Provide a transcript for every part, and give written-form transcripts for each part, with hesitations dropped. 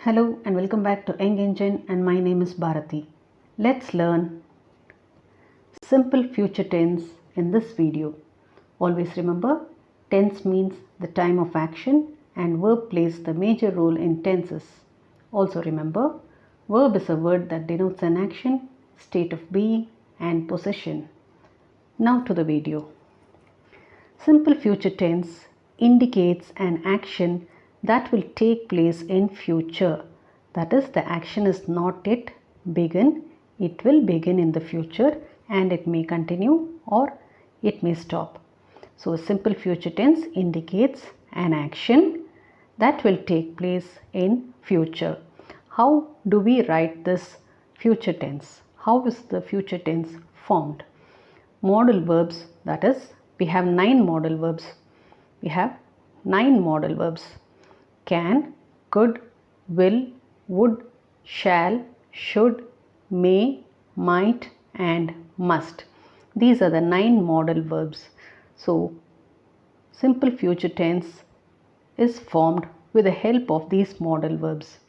Hello and welcome back to Young Engine, and my name is Bharati. Let's learn simple future tense in this video. Always remember, tense means the time of action and verb plays the major role in tenses. Also remember, verb is a word that denotes an action, state of being and possession. Now to the video. Simple future tense indicates an action that will take place in future. That is, the action is not yet begun. It will begin in the future and it may continue or it may stop. So, simple future tense indicates an action that will take place in future. How do we write this future tense? How is the future tense formed? Modal verbs, that is, we have 9 modal verbs. We have 9 modal verbs: can, could, will, would, shall, should, may, might and must. These are the 9 modal verbs. So, simple future tense is formed with the help of these modal verbs.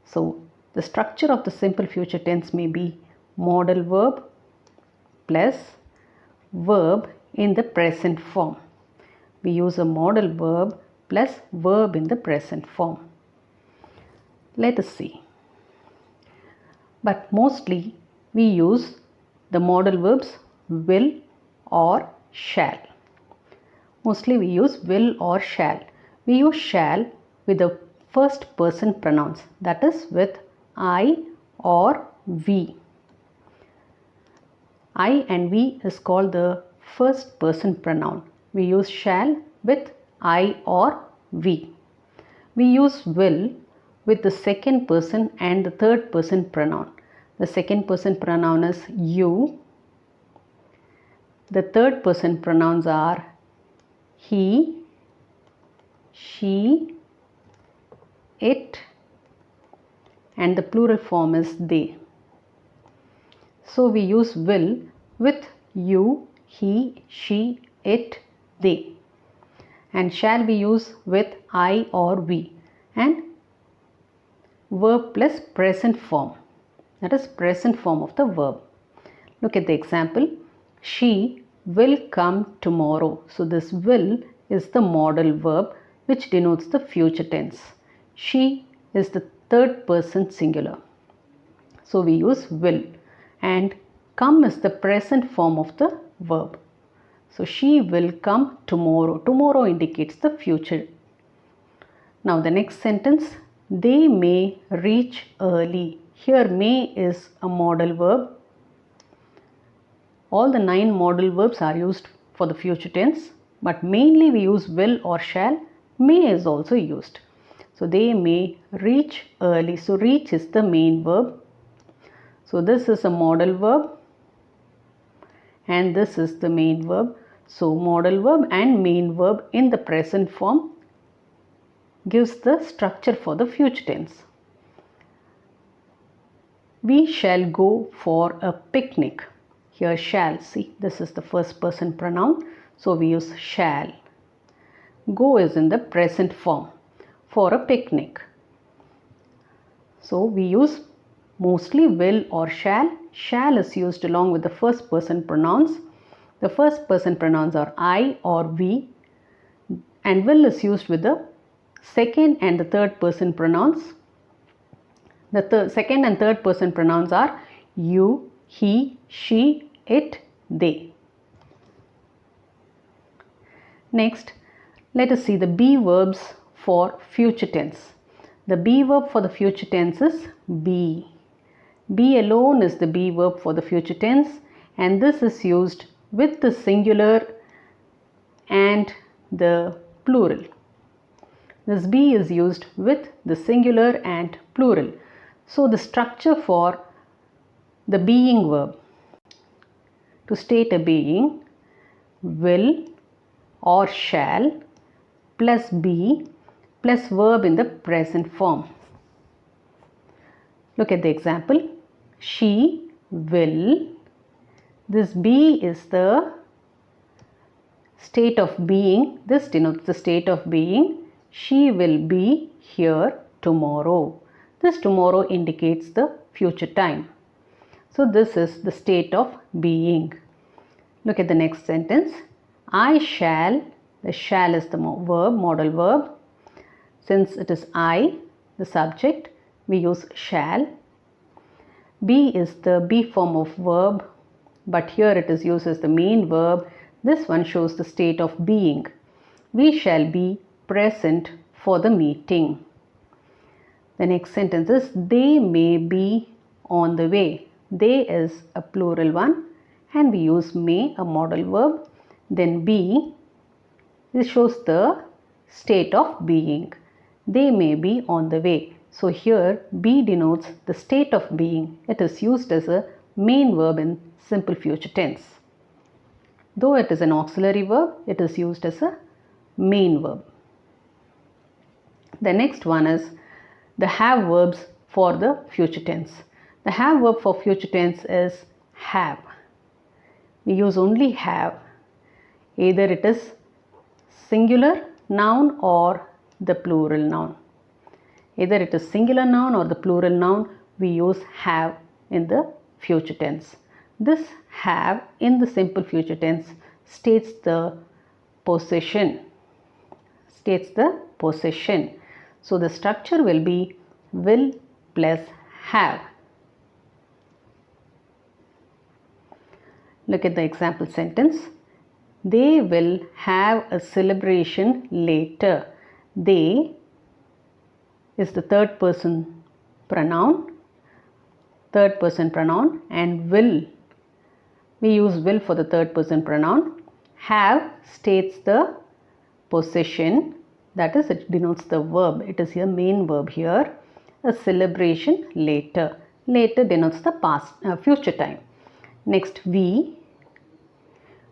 So, the structure of the simple future tense may be modal verb plus verb in the present form. We use a modal verb plus verb in the present form. Let us see. But mostly we use the modal verbs will or shall. Mostly we use will or shall. We use shall with the first person pronouns, that is with I or we. I and we is called the first person pronoun. We use shall with I or we. We use will with the second person and the third person pronoun. The second person pronoun is you. The third person pronouns are he, she, it, and the plural form is they. So we use will with you, he, she, it, they. And shall we use with I or we. And verb plus present form. That is present form of the verb. Look at the example. She will come tomorrow. So this will is the modal verb which denotes the future tense. She is the third person singular. So we use will. And come is the present form of the verb. So she will come tomorrow. Tomorrow indicates the future. Now the next sentence, they may reach early. Here may is a modal verb. All the 9 modal verbs are used for the future tense, but mainly we use will or shall. May is also used. So they may reach early. So reach is the main verb. So this is a modal verb and this is the main verb. So modal verb and main verb in the present form gives the structure for the future tense. We shall go for a picnic. Here shall, see, this is the first person pronoun. So we use shall. Go is in the present form for a picnic. So we use mostly will or shall. Shall is used along with the first person pronouns. The first person pronouns are I or we, and will is used with the second and the third person pronouns. The second and third person pronouns are you, he, she, it, they. Next, let us see the be verbs for future tense. The be verb for the future tense is be. Be alone is the be verb for the future tense, and this is used with the singular and the plural. This be is used with the singular and plural. So the structure for the being verb, to state a being, will or shall plus be plus verb in the present form. Look at the example. She will. This be is the state of being. This denotes the state of being. She will be here tomorrow. This tomorrow indicates the future time. So this is the state of being. Look at the next sentence. I shall, the shall is the verb, modal verb. Since it is I, the subject, we use shall. Be is the be form of verb, but here it is used as the main verb. This one shows the state of being. We shall be present for the meeting. The next sentence is they may be on the way. They is a plural one and we use may, a modal verb. Then be, this shows the state of being. They may be on the way. So here be denotes the state of being. It is used as a main verb in simple future tense. Though it is an auxiliary verb, it is used as a main verb. The next one is the have verbs for the future tense. The have verb for future tense is have. We use only have. Either it is singular noun or the plural noun. Either it is singular noun or the plural noun, we use have in the future tense. This have in the simple future tense states the possession. So the structure will be will plus have. Look at the example sentence. They will have a celebration later. They is the third person pronoun and will. We use will for the third person pronoun. Have states the possession, that is it denotes the verb. It is a main verb here. A celebration later. Later denotes the past, future time. Next we.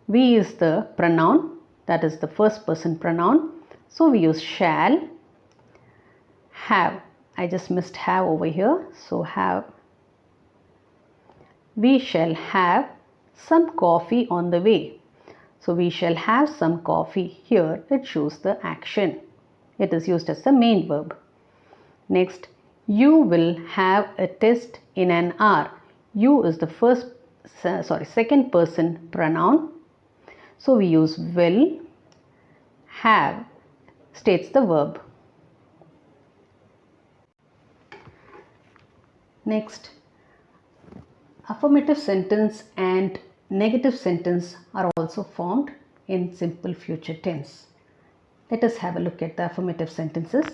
We is the pronoun, that is the first person pronoun. So we use shall. Have. I just missed have over here. So have. We shall have some coffee on the way. So we shall have some coffee. Here it shows the action. It is used as the main verb. Next, you will have a test in an hour. You is the second person pronoun. So we use will. Have states the verb. Next, affirmative sentence and negative sentence are also formed in simple future tense. Let us have a look at the affirmative sentences.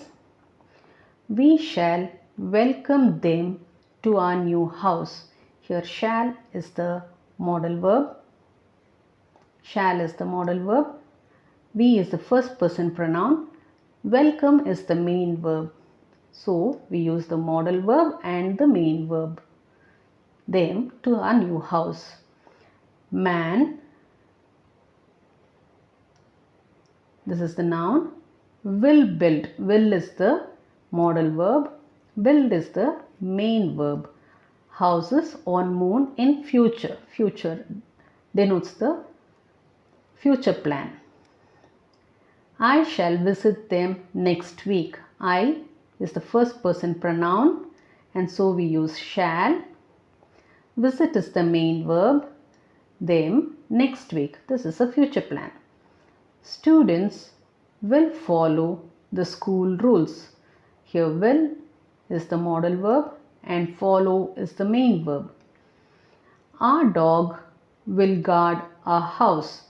We shall welcome them to our new house. Here shall is the modal verb. We is the first person pronoun. Welcome is the main verb. So we use the modal verb and the main verb. Them to our new house. Man, this is the noun. Will build. Will is the modal verb. Build is the main verb. Houses on moon in future. Future denotes the future plan. I shall visit them next week. I is the first person pronoun and so we use shall. Visit is the main verb. Them next week. This is a future plan. Students will follow the school rules. Here will is the modal verb and follow is the main verb. Our dog will guard our house.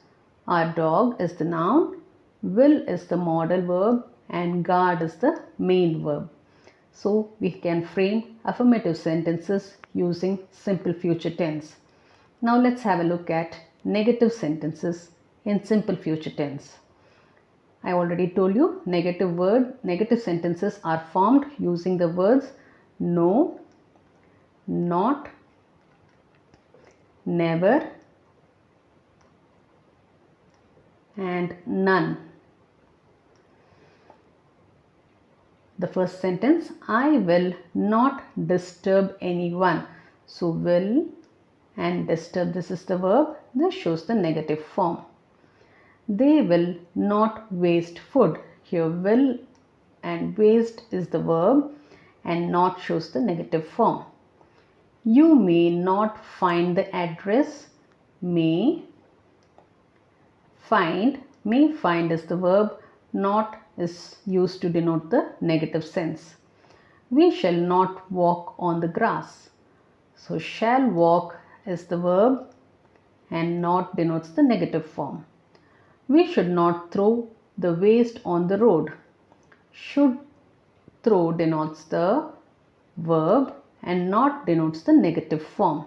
Our dog is the noun, will is the modal verb and guard is the main verb. So we can frame affirmative sentences using simple future tense. Now let's have a look at negative sentences in simple future tense. I already told you negative sentences are formed using the words no, not, never and none. The first sentence, I will not disturb anyone. So will and disturb, this is the verb. This shows the negative form. They will not waste food. Here will and waste is the verb and not shows the negative form. You may not find the address. May find is the verb, not is used to denote the negative sense. We shall not walk on the grass. So shall walk is the verb and not denotes the negative form. We should not throw the waste on the road. Should throw denotes the verb and not denotes the negative form.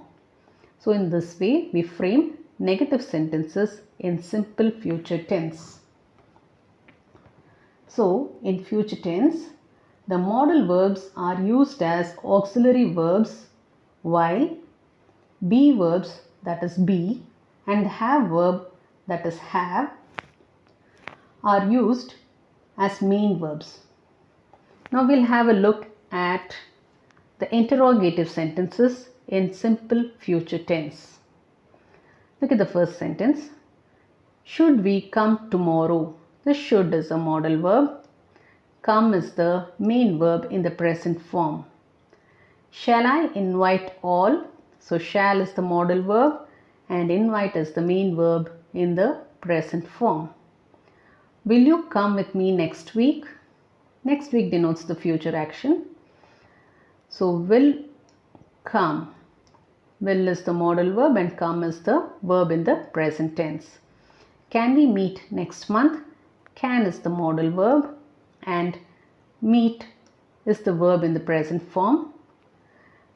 So in this way we frame negative sentences in simple future tense. So in future tense, the modal verbs are used as auxiliary verbs, while be verbs, that is be, and have verb, that is have, are used as main verbs. Now we'll have a look at the interrogative sentences in simple future tense. Look at the first sentence. Should we come tomorrow? The should is a modal verb. Come is the main verb in the present form. Shall I invite all? So shall is the modal verb and invite is the main verb in the present form. Will you come with me next week? Next week denotes the future action. So will come. Will is the modal verb and come is the verb in the present tense. Can we meet next month? Can is the modal verb and meet is the verb in the present form.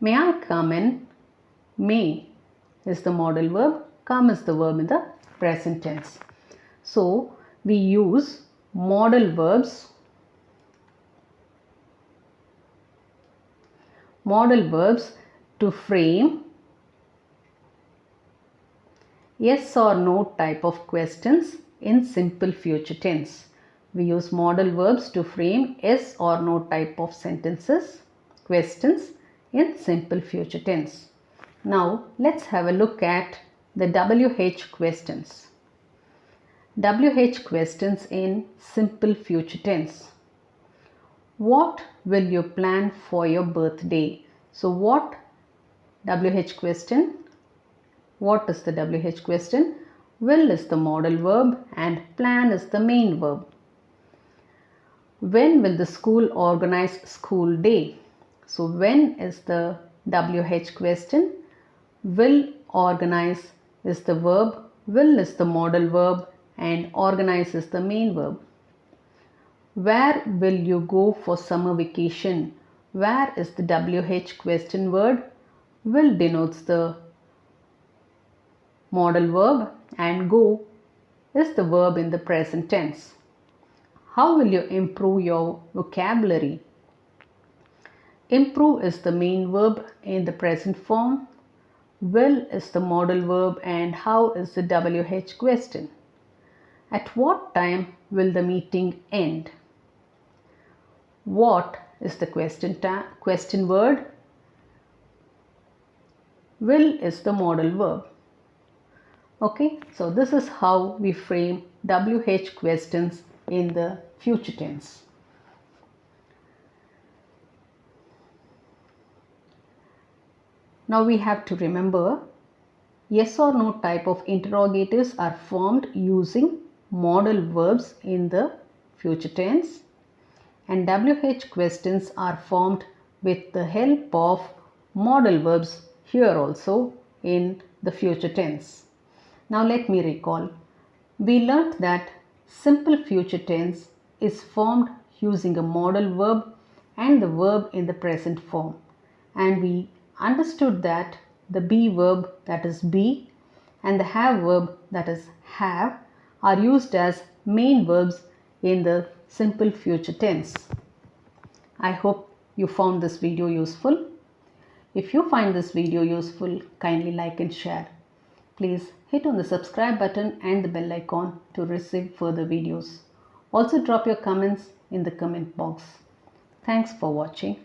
May I come in? May is the modal verb. Come is the verb in the present tense. So we use modal verbs to frame yes or no type of questions in simple future tense. We use modal verbs to frame yes or no type of questions in simple future tense. Now let's have a look at the WH questions. WH questions in simple future tense. What will you plan for your birthday? So what WH question? What is the WH question? Will is the modal verb and plan is the main verb. When will the school organize school day? So when is the WH question. Will organize is the verb. Will is the modal verb and organize is the main verb. Where will you go for summer vacation? Where is the WH question word. Will denotes the modal verb and go is the verb in the present tense. How will you improve your vocabulary? Improve is the main verb in the present form. Will is the modal verb and how is the WH question. At what time will the meeting end? What is the question word. Will is the modal verb. Okay, so this is how we frame WH questions in the future tense. Now we have to remember yes or no type of interrogatives are formed using modal verbs in the future tense, and WH questions are formed with the help of modal verbs here also in the future tense. Now let me recall. We learnt that simple future tense is formed using a modal verb and the verb in the present form, and we understood that the be verb, that is be, and the have verb, that is have, are used as main verbs in the simple future tense. I hope you found this video useful. If you find this video useful, kindly like and share. Please hit on the subscribe button and the bell icon to receive further videos. Also drop your comments in the comment box. Thanks for watching.